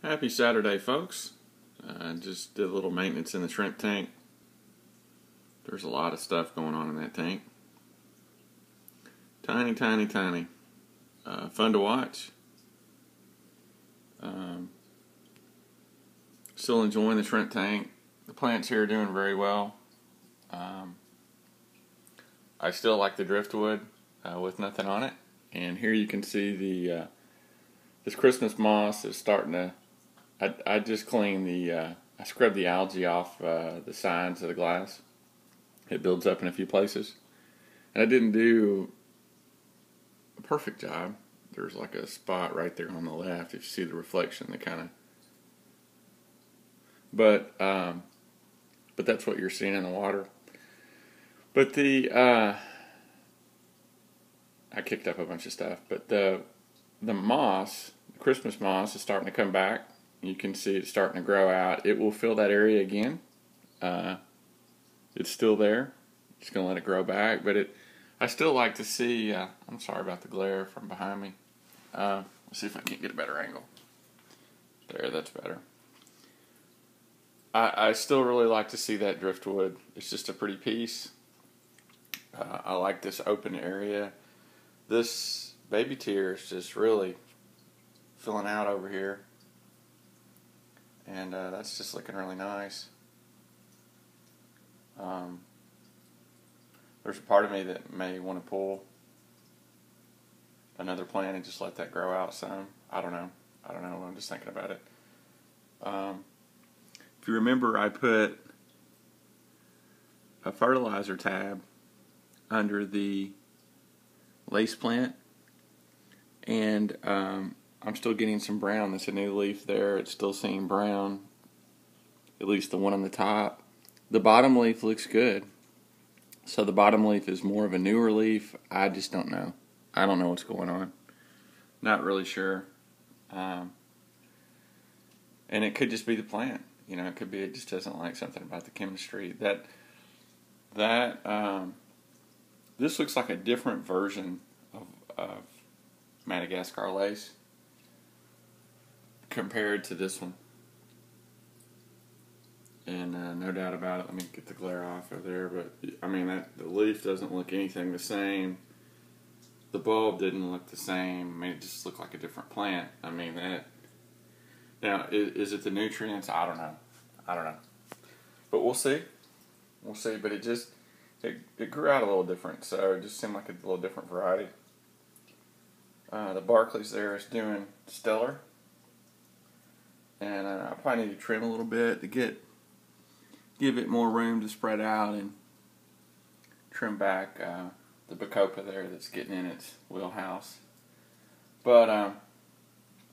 Happy Saturday, folks. Just did a little maintenance in the shrimp tank. There's a lot of stuff going on in that tank. Tiny, tiny, tiny. Fun to watch. Still enjoying the shrimp tank. The plants here are doing very well. I still like the driftwood with nothing on it. And here you can see the this Christmas moss is starting to. I just cleaned I scrubbed the algae off the sides of the glass. It builds up in a few places. And I didn't do a perfect job. There's like a spot right there on the left. If you see the reflection, that kind of. But that's what you're seeing in the water. But I kicked up a bunch of stuff. But the moss, the Christmas moss, is starting to come back. You can see it starting to grow out. It will fill that area again. It's still there. Just going to let it grow back. But I still like to see, I'm sorry about the glare from behind me. Let's see if I can't get a better angle. There, that's better. I still really like to see that driftwood. It's just a pretty piece. I like this open area. This baby tier is just really filling out over here. And that's just looking really nice. There's a part of me that may want to pull another plant and just let that grow out some. I don't know. I'm just thinking about it. If you remember, I put a fertilizer tab under the lace plant. And I'm still getting some brown. There's a new leaf there. It's still seeing brown. At least the one on the top. The bottom leaf looks good. So the bottom leaf is more of a newer leaf. I just don't know. I don't know what's going on. Not really sure. And it could just be the plant. It could be it just doesn't like something about the chemistry. This looks like a different version of Madagascar lace compared to this one. And no doubt about it, let me get the glare off of there, but the leaf doesn't look anything the same. The bulb didn't look the same. It just looked like a different plant. Now, is it the nutrients? I don't know. But we'll see. But it grew out a little different, so it just seemed like a little different variety. The Barclays there is doing stellar. And I probably need to trim a little bit to give it more room to spread out and trim back the Bacopa there that's getting in its wheelhouse. But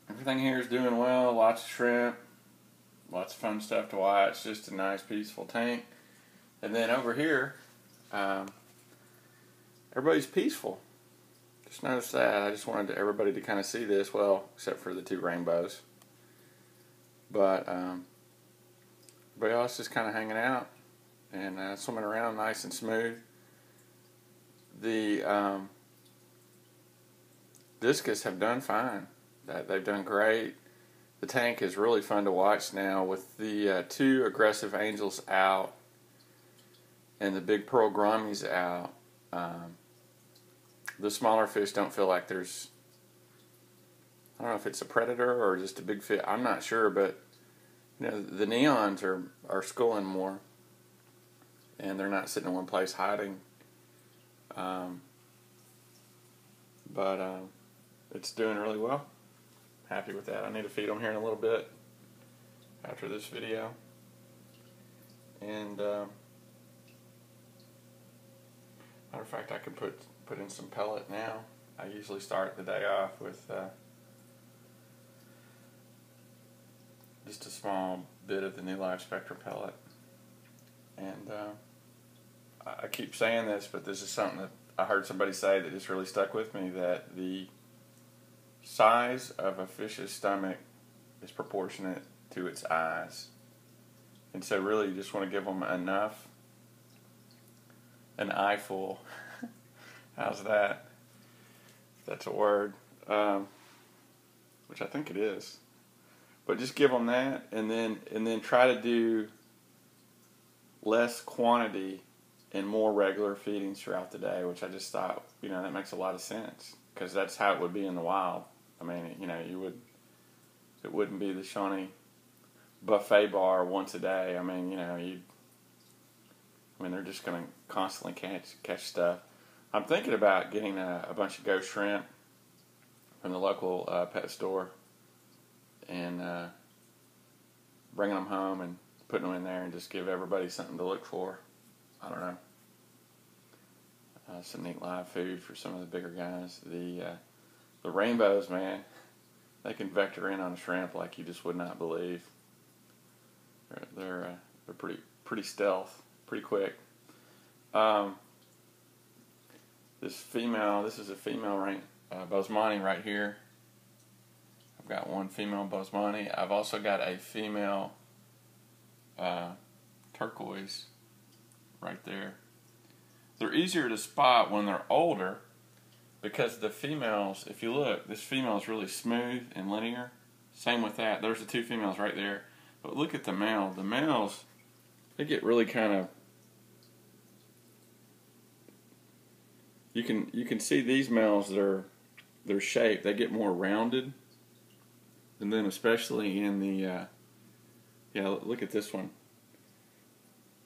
everything here is doing well. Lots of shrimp. Lots of fun stuff to watch. Just a nice, peaceful tank. And then over here, everybody's peaceful. Just noticed that. I just wanted everybody to kind of see this. Well, except for the two rainbows. But everybody else just kind of hanging out and swimming around nice and smooth. The discus have done fine. They've done great. The tank is really fun to watch now with the two aggressive angels out and the big pearl grammies out. The smaller fish don't feel like there's, I don't know if it's a predator or just a big fish. I'm not sure, but the neons are schooling more, and they're not sitting in one place hiding. But it's doing really well. Happy with that. I need to feed them here in a little bit after this video. And matter of fact, I could put in some pellet now. I usually start the day off with just a small bit of the New Life Spectra pellet. And I keep saying this, but this is something that I heard somebody say that just really stuck with me, that the size of a fish's stomach is proportionate to its eyes. And so really you just want to give them enough, an eyeful. How's that? If that's a word. Which I think it is. But just give them that, and then try to do less quantity and more regular feedings throughout the day, which I just thought, that makes a lot of sense, because that's how it would be in the wild. I mean, it wouldn't be the Shawnee buffet bar once a day. I mean, they're just going to constantly catch stuff. I'm thinking about getting a bunch of ghost shrimp from the local pet store and bringing them home and putting them in there and just give everybody something to look for. I don't know. Some neat live food for some of the bigger guys. The rainbows, man, they can vector in on a shrimp like you just would not believe. They're pretty stealth, pretty quick. This is a female Bosemani right here. I've got one female Bosemani. I've also got a female turquoise right there. They're easier to spot when they're older because the females, if you look, this female is really smooth and linear. Same with that. There's the two females right there. But look at the male. The males, they get really kind of, you can see these males, their shape, they get more rounded. And then especially in the, look at this one.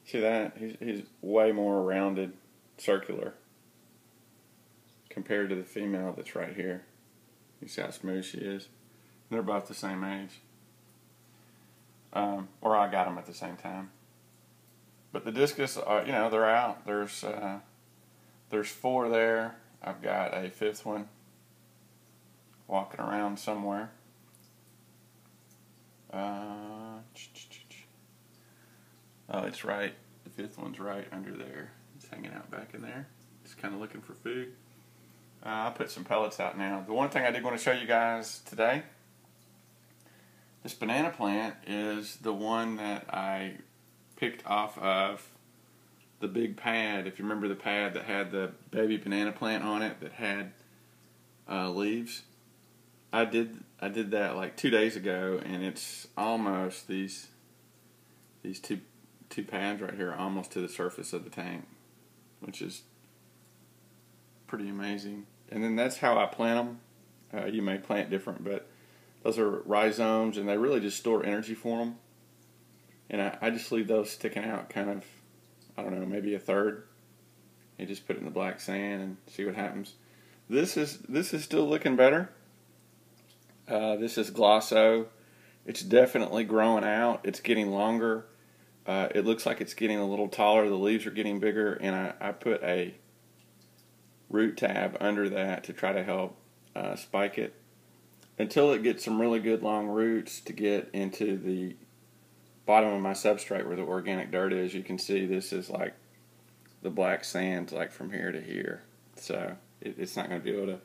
See that? He's way more rounded, circular, compared to the female that's right here. You see how smooth she is? They're both the same age. Or I got them at the same time. But the discus, they're out. There's 4 there. I've got a 5th one walking around somewhere. Oh, it's right. The 5th one's right under there. It's hanging out back in there. It's kind of looking for food. I'll put some pellets out now. The one thing I did want to show you guys today, this banana plant is the one that I picked off of the big pad. If you remember the pad that had the baby banana plant on it that had leaves, I did that like 2 days ago, and it's almost these two pads right here, almost to the surface of the tank, which is pretty amazing. And then that's how I plant them. You may plant different, but those are rhizomes, and they really just store energy for them. And I just leave those sticking out kind of, I don't know, maybe a third. You just put it in the black sand and see what happens. This is still looking better. This is Glosso. It's definitely growing out. It's getting longer. It looks like it's getting a little taller. The leaves are getting bigger, and I put a root tab under that to try to help spike it until it gets some really good long roots to get into the bottom of my substrate where the organic dirt is. You can see this is like the black sand, like from here to here. So it's not going to be able to.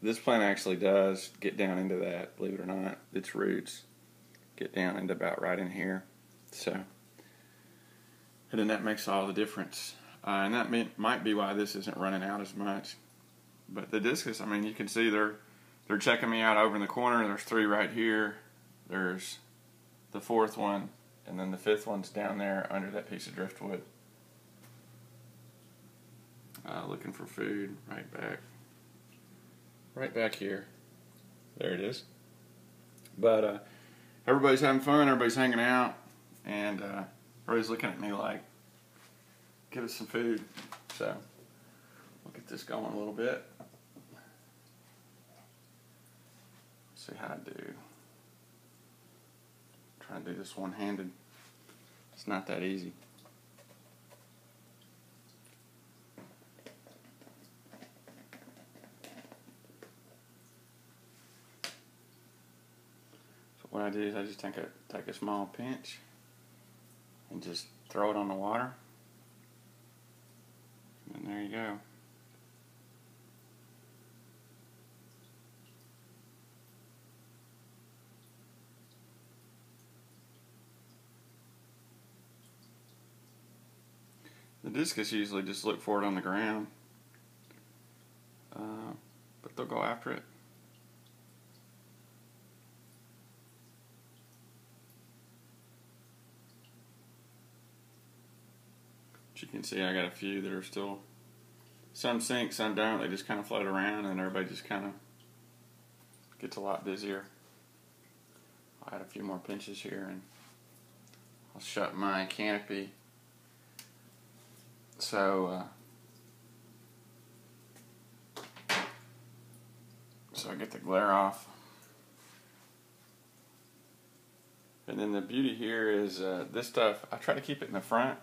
This plant actually does get down into that, believe it or not. Its roots get down into about right in here. So, and then that makes all the difference. And that might be why this isn't running out as much. But the discus, I mean, you can see they're checking me out over in the corner. There's 3 right here. There's the 4th one, and then the 5th one's down there under that piece of driftwood. Looking for food right back here. There it is. But everybody's having fun. Everybody's hanging out, and everybody's looking at me like, give us some food. So we'll get this going a little bit. See how I do. Trying to do this one-handed. It's not that easy. So what I do is I just take a small pinch and just throw it on the water. And there you go. The discus usually just look for it on the ground, but they'll go after it. But you can see I got a few that are still, some sink, some don't. They just kind of float around, and everybody just kind of gets a lot busier. I'll add a few more pinches here, and I'll shut my canopy so I get the glare off. And then the beauty here is this stuff, I try to keep it in the front,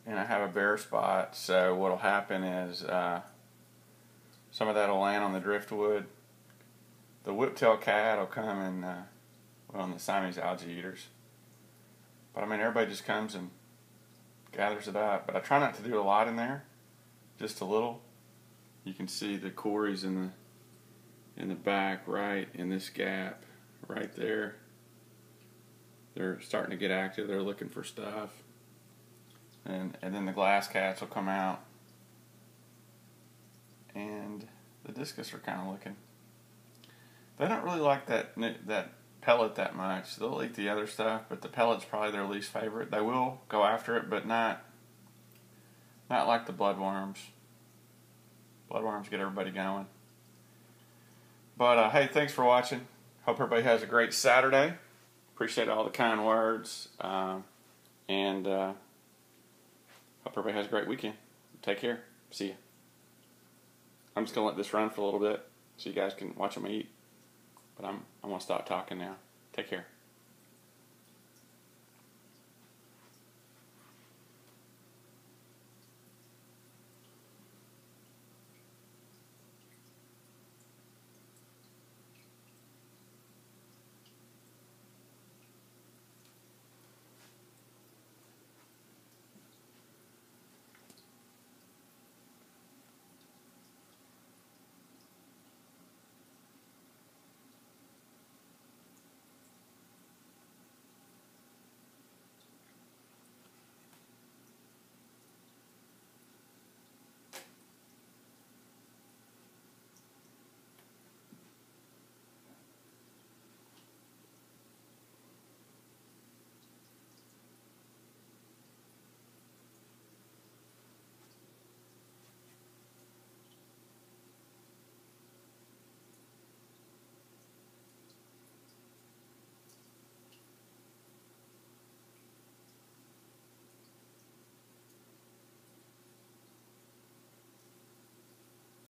and I have a bare spot, so what'll happen is some of that will land on the driftwood. The whiptail cat will come and, and the Siamese algae eaters. But I mean, everybody just comes and gathers it up. But I try not to do a lot in there, just a little. You can see the cories in the back, right in this gap, right there. They're starting to get active. They're looking for stuff. And then the glass cats will come out. And the discus are kind of looking. They don't really like that pellet that much. They'll eat the other stuff, but the pellet's probably their least favorite. They will go after it, but not like the bloodworms. Bloodworms get everybody going. But hey, thanks for watching. Hope everybody has a great Saturday. Appreciate all the kind words. And hope everybody has a great weekend. Take care. See ya. I'm just going to let this run for a little bit so you guys can watch them eat. But I'm going to stop talking now. Take care.